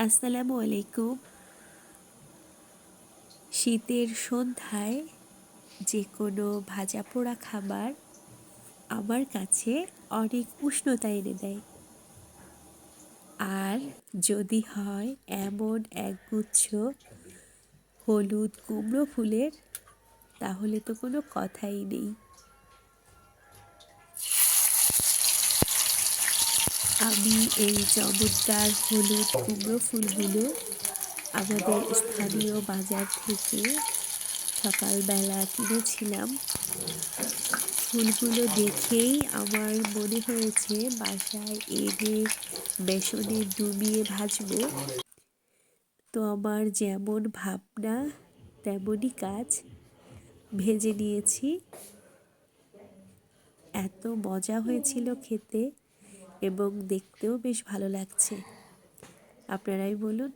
আসসালামু আলাইকুম। শীতের সন্ধ্যায় যে কোনো ভাজা পোড়া খাবার আমার কাছে অনেক উষ্ণতা এনে দেয়। আর যদি হয় এমন একগুচ্ছ হলুদ কুমড়ো ফুলের, তাহলে তো কোনো কথাই নেই। আমি এই চমৎকার হলুদ কুমড়ো ফুলগুলো আমাদের স্থানীয় বাজার থেকে সকালবেলা কিনেছিলাম। ফুলগুলো দেখেই আমার মনে হয়েছে বাসায় এনে বেসনে ডুবিয়ে ভাজবো। তো আমার যেমন ভাবনা তেমনই কাজ, ভেজে নিয়েছি। এত মজা হয়েছিল খেতে এবং দেখতেও বেশ ভালো লাগছে। আপনারাই বলুন।